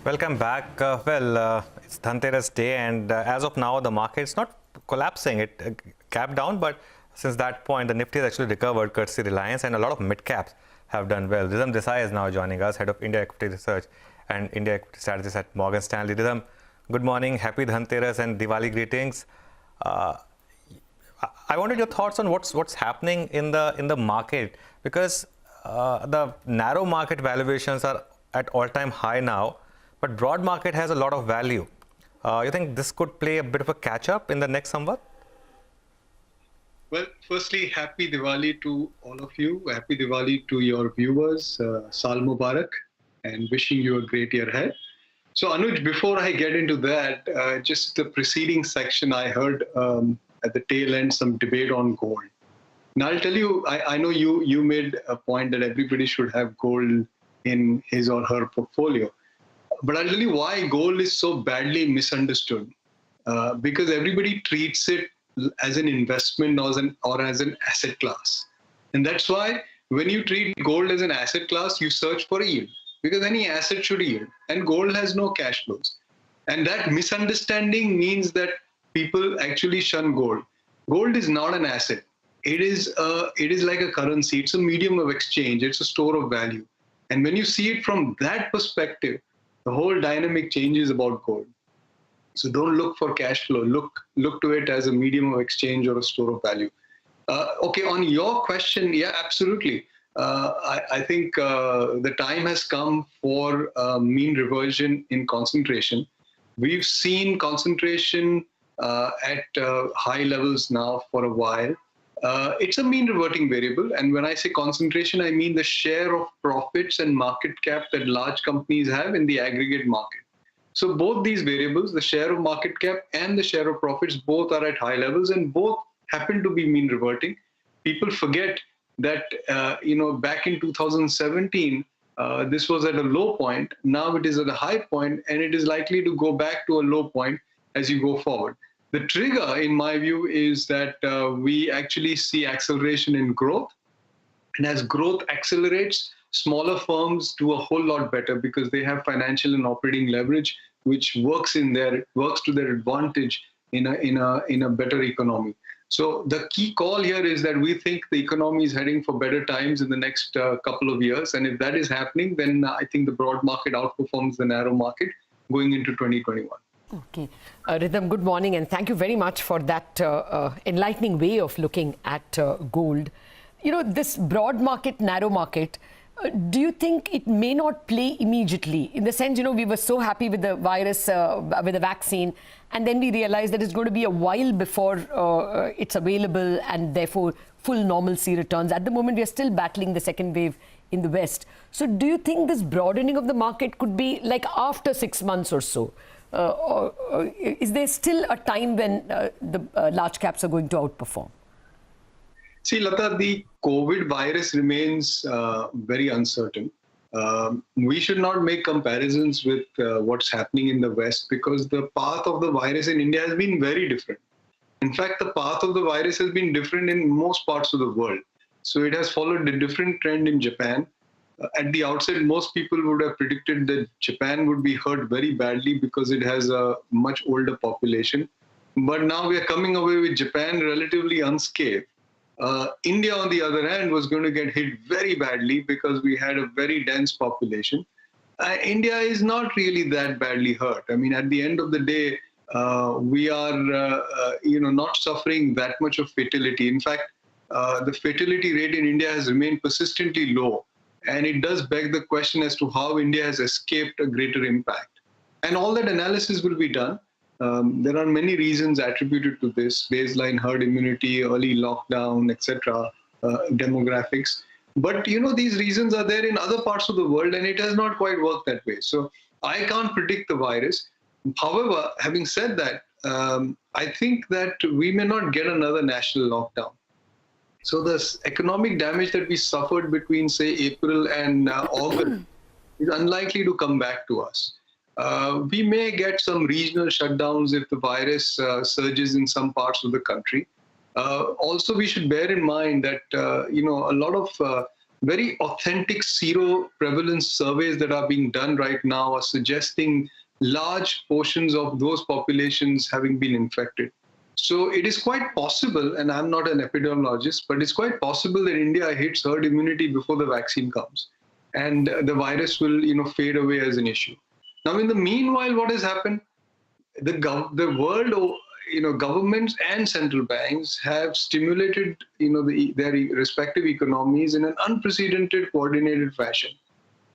Welcome back. It's Dhanteras Day, and as of now, the market is not collapsing. It capped down, but since that point, the Nifty has actually recovered, courtesy Reliance, and a lot of mid caps have done well. Ridham Desai is now joining us, head of India Equity Research and India Equity Strategist at Morgan Stanley. Ridham, good morning, happy Dhanteras and Diwali greetings. I wanted your thoughts on what's happening in the market, because the narrow market valuations are at all-time high now. But broad market has a lot of value. You think this could play a bit of a catch-up in the next somewhat? Well, firstly, happy Diwali to all of you. Happy Diwali to your viewers. Saal Mubarak, and wishing you a great year ahead. So, Anuj, before I get into that, just the preceding section, I heard at the tail end some debate on gold. Now, I'll tell you, I know you made a point that everybody should have gold in his or her portfolio. But I'll tell you why gold is so badly misunderstood. Because everybody treats it as an investment or as an asset class. And that's why when you treat gold as an asset class, you search for a yield. Because any asset should yield. And gold has no cash flows. And that misunderstanding means that people actually shun gold. Gold is not an asset. It is like a currency. It's a medium of exchange. It's a store of value. And when you see it from that perspective, the whole dynamic changes about gold. So don't look for cash flow. Look to it as a medium of exchange or a store of value. Okay, on your question, yeah, absolutely. I think the time has come for mean reversion in concentration. We've seen concentration at high levels now for a while. It's a mean reverting variable. And when I say concentration, I mean the share of profits and market cap that large companies have in the aggregate market. So both these variables, the share of market cap and the share of profits, both are at high levels and both happen to be mean reverting. People forget that, back in 2017, this was at a low point. Now it is at a high point, and it is likely to go back to a low point as you go forward. The trigger, in my view, is that we actually see acceleration in growth. And as growth accelerates, smaller firms do a whole lot better because they have financial and operating leverage, which works to their advantage in a better economy. So the key call here is that we think the economy is heading for better times in the next couple of years. And if that is happening, then I think the broad market outperforms the narrow market going into 2021. Okay. Ridham, good morning, and thank you very much for that enlightening way of looking at gold. This broad market, narrow market, do you think it may not play immediately? In the sense, we were so happy with the virus, with the vaccine, and then we realized that it's going to be a while before it's available and therefore full normalcy returns. At the moment, we are still battling the second wave in the West. So do you think this broadening of the market could be like after 6 months or so? Or is there still a time when the large caps are going to outperform? See, Lata, the COVID virus remains very uncertain. We should not make comparisons with what's happening in the West because the path of the virus in India has been very different. In fact, the path of the virus has been different in most parts of the world. So it has followed a different trend in Japan. At the outset, most people would have predicted that Japan would be hurt very badly because it has a much older population. But now we are coming away with Japan relatively unscathed. India, on the other hand, was going to get hit very badly because we had a very dense population. India is not really that badly hurt. I mean, at the end of the day, we are, not suffering that much of fatality. In fact, the fatality rate in India has remained persistently low. And it does beg the question as to how India has escaped a greater impact. And all that analysis will be done. There are many reasons attributed to this: baseline herd immunity, early lockdown, etc., demographics. But, these reasons are there in other parts of the world, and it has not quite worked that way. So I can't predict the virus. However, having said that, I think that we may not get another national lockdown. So the economic damage that we suffered between, say, April and August is unlikely to come back to us. We may get some regional shutdowns if the virus surges in some parts of the country. Also, we should bear in mind that, a lot of very authentic zero prevalence surveys that are being done right now are suggesting large portions of those populations having been infected. So it is quite possible, and I'm not an epidemiologist, but it's quite possible that India hits herd immunity before the vaccine comes, and the virus will, fade away as an issue. Now, in the meanwhile, what has happened? The world, governments and central banks have stimulated, their respective economies in an unprecedented, coordinated fashion.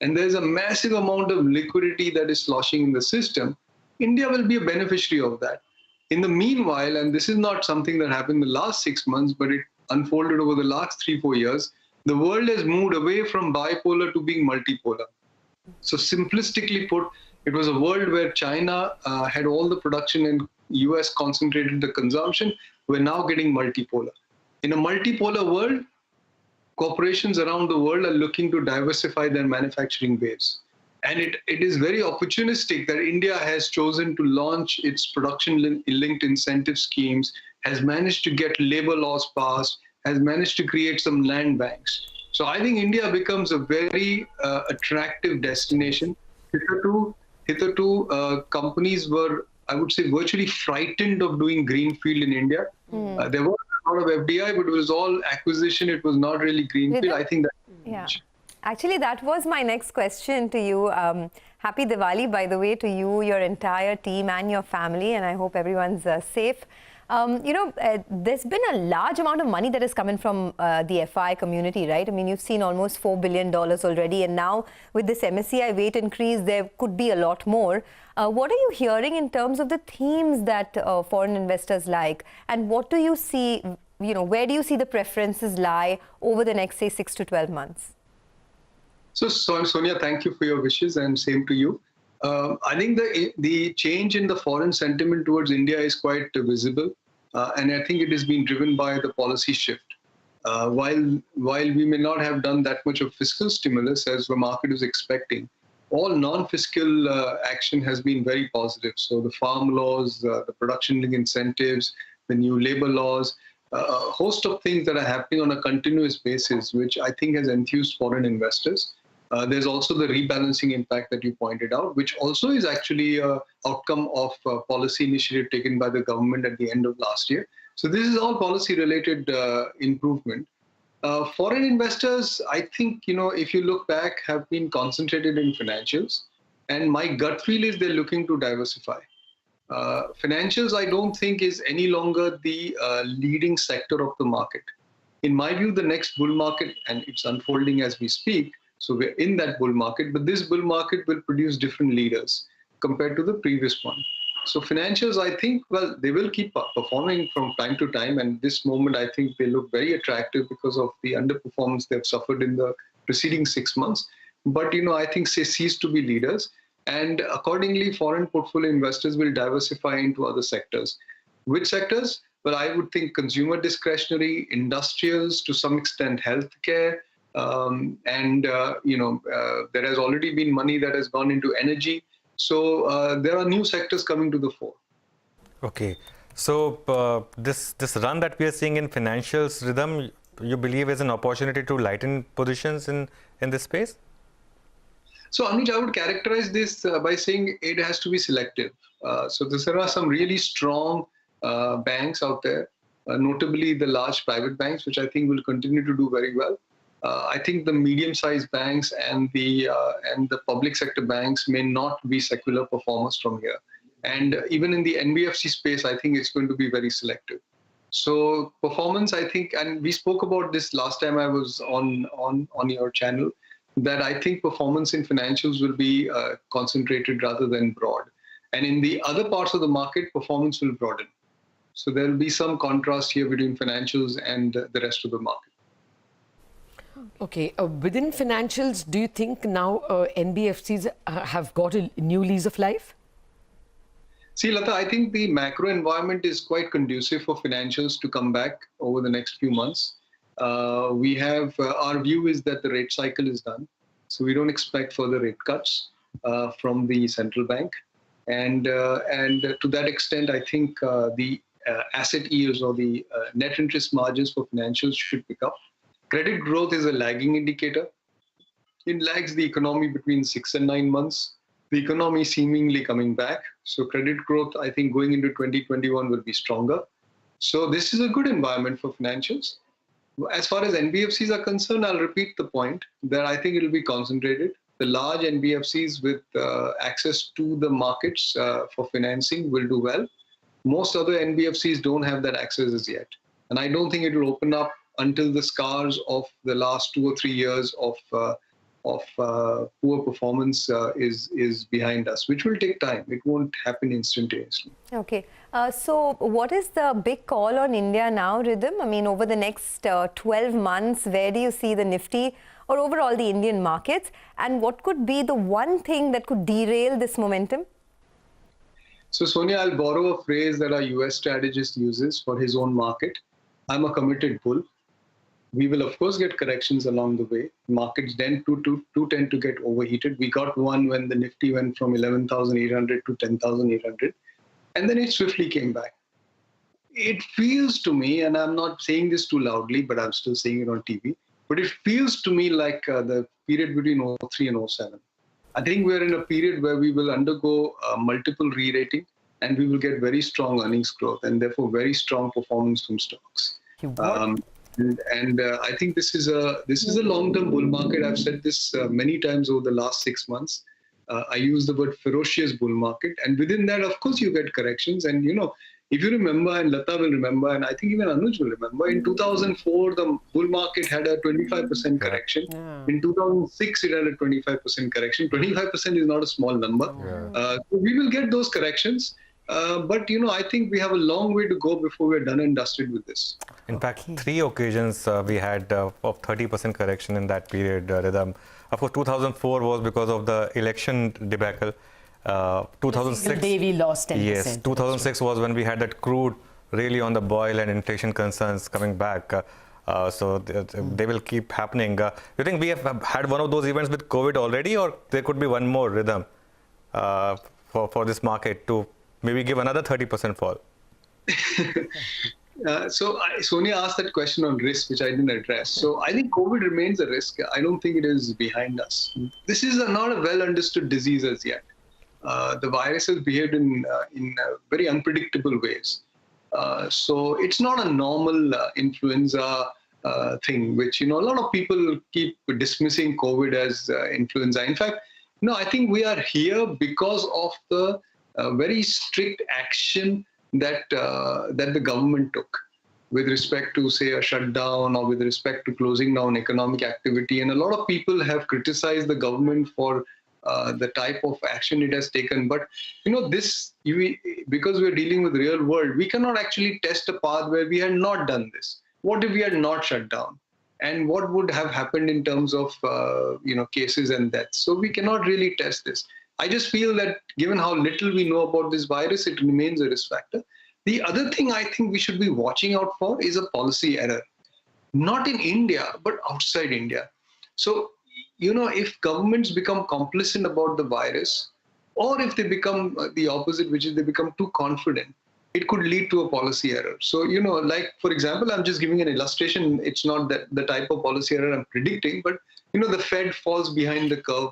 And there's a massive amount of liquidity that is sloshing in the system. India will be a beneficiary of that. In the meanwhile, and this is not something that happened in the last 6 months, but it unfolded over the last 3-4 years, the world has moved away from bipolar to being multipolar. So simplistically put, it was a world where China had all the production and US concentrated the consumption. We're now getting multipolar. In a multipolar world, corporations around the world are looking to diversify their manufacturing base. And it is very opportunistic that India has chosen to launch its production-linked incentive schemes, has managed to get labor laws passed, has managed to create some land banks. So I think India becomes a very attractive destination. Hitherto, companies were, I would say, virtually frightened of doing greenfield in India. There was a lot of FDI, but it was all acquisition. It was not really greenfield. I think that. Yeah. Actually, that was my next question to you. Happy Diwali, by the way, to you, your entire team and your family, and I hope everyone's safe. There's been a large amount of money that has come in from the FI community, right? I mean, you've seen almost $4 billion already, and now with this MSCI weight increase, there could be a lot more. What are you hearing in terms of the themes that foreign investors like, and what do you see, where do you see the preferences lie over the next, say, 6 to 12 months? So, Sonia, thank you for your wishes, and same to you. I think the change in the foreign sentiment towards India is quite visible, and I think it is being driven by the policy shift. While we may not have done that much of fiscal stimulus as the market is expecting, all non-fiscal action has been very positive. So the farm laws, the production-linked incentives, the new labor laws, a host of things that are happening on a continuous basis, which I think has enthused foreign investors. There's also the rebalancing impact that you pointed out, which also is actually an outcome of policy initiative taken by the government at the end of last year. So this is all policy-related improvement. Foreign investors, I think, if you look back, have been concentrated in financials. And my gut feel is they're looking to diversify. Financials, I don't think, is any longer the leading sector of the market. In my view, the next bull market, and it's unfolding as we speak, so we're in that bull market, but this bull market will produce different leaders compared to the previous one. So financials, I think, well, they will keep performing from time to time. And this moment, I think they look very attractive because of the underperformance they've suffered in the preceding 6 months. But, I think they cease to be leaders. And accordingly, foreign portfolio investors will diversify into other sectors. Which sectors? Well, I would think consumer discretionary, industrials, to some extent healthcare, there has already been money that has gone into energy. So there are new sectors coming to the fore. Okay. So this run that we are seeing in financials, Ridham, you believe is an opportunity to lighten positions in this space? So Anuj, I would characterize this by saying it has to be selective. So there are some really strong banks out there, notably the large private banks, which I think will continue to do very well. I think the medium-sized banks and the public sector banks may not be secular performers from here. And even in the NBFC space, I think it's going to be very selective. So performance, I think, and we spoke about this last time I was on your channel, that I think performance in financials will be concentrated rather than broad. And in the other parts of the market, performance will broaden. So there will be some contrast here between financials and the rest of the market. Okay, within financials, do you think now NBFCs have got a new lease of life? See, Lata, I think the macro environment is quite conducive for financials to come back over the next few months. We have, our view is that the rate cycle is done. So we don't expect further rate cuts from the central bank. And to that extent, I think the asset yields or the net interest margins for financials should pick up. Credit growth is a lagging indicator. It lags the economy between 6 and 9 months. The economy seemingly coming back. So credit growth, I think, going into 2021 will be stronger. So this is a good environment for financials. As far as NBFCs are concerned, I'll repeat the point that I think it will be concentrated. The large NBFCs with access to the markets for financing will do well. Most other NBFCs don't have that access as yet. And I don't think it will open up until the scars of the last 2 or 3 years of poor performance is behind us, which will take time. It won't happen instantaneously. Okay. So what is the big call on India now, Ridham? I mean, over the next 12 months, where do you see the Nifty or overall the Indian markets? And what could be the one thing that could derail this momentum? So, Sonia, I'll borrow a phrase that our US strategist uses for his own market. I'm a committed bull. We will, of course, get corrections along the way. Markets tend to get overheated. We got one when the Nifty went from 11,800 to 10,800, and then it swiftly came back. It feels to me, and I'm not saying this too loudly, but I'm still saying it on TV, but it feels to me like the period between 03 and 07. I think we're in a period where we will undergo multiple re-rating, and we will get very strong earnings growth, and therefore very strong performance from stocks. I think this is a long-term bull market. I've said this many times over the last 6 months. I use the word ferocious bull market, and within that, of course, you get corrections. And if you remember, and Lata will remember, and I think even Anuj will remember, in 2004 the bull market had a 25% correction. Yeah. In 2006 it had a 25% correction. 25% is not a small number. Yeah. So we will get those corrections. But I think we have a long way to go before we're done and dusted with this. In fact, 3 occasions we had of 30% correction in that period, Ridham. Of course, 2004 was because of the election debacle. 2006, the day we lost 10%. Yes, 2006 was when we had that crude really on the boil and inflation concerns coming back. So they will keep happening. You think we have had one of those events with COVID already, or there could be one more, Ridham, for this market to maybe give another 30% fall? Sonia asked that question on risk, which I didn't address. So I think COVID remains a risk. I don't think it is behind us. This is not a well understood disease as yet. The virus has behaved in very unpredictable ways. So it's not a normal influenza thing, which, a lot of people keep dismissing COVID as influenza. In fact, no, I think we are here because of the very strict action that the government took with respect to, say, a shutdown or with respect to closing down economic activity. And a lot of people have criticized the government for the type of action it has taken. But, because we're dealing with the real world, we cannot actually test a path where we had not done this. What if we had not shut down? And what would have happened in terms of, cases and deaths? So we cannot really test this. I just feel that given how little we know about this virus, it remains a risk factor. The other thing I think we should be watching out for is a policy error, not in India, but outside India. So, if governments become complacent about the virus, or if they become the opposite, which is they become too confident, it could lead to a policy error. So, like, for example, I'm just giving an illustration. It's not that the type of policy error I'm predicting, but, the Fed falls behind the curve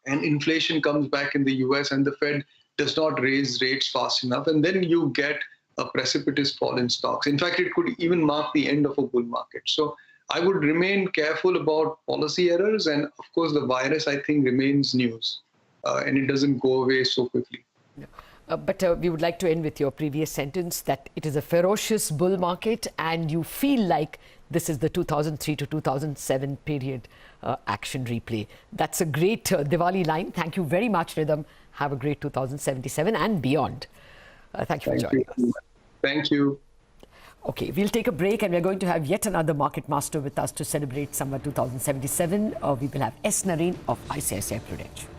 and inflation comes back in the US and the Fed does not raise rates fast enough. And then you get a precipitous fall in stocks. In fact, it could even mark the end of a bull market. So I would remain careful about policy errors. And of course, the virus, I think, remains news and it doesn't go away so quickly. But we would like to end with your previous sentence that it is a ferocious bull market and you feel like this is the 2003 to 2007 period action replay. That's a great Diwali line. Thank you very much, Ridham. Have a great 2077 and beyond. Thank you for joining us. Thank you. Okay, we'll take a break and we're going to have yet another market master with us to celebrate summer 2077. We will have S. Nareen of ICICI Prudential.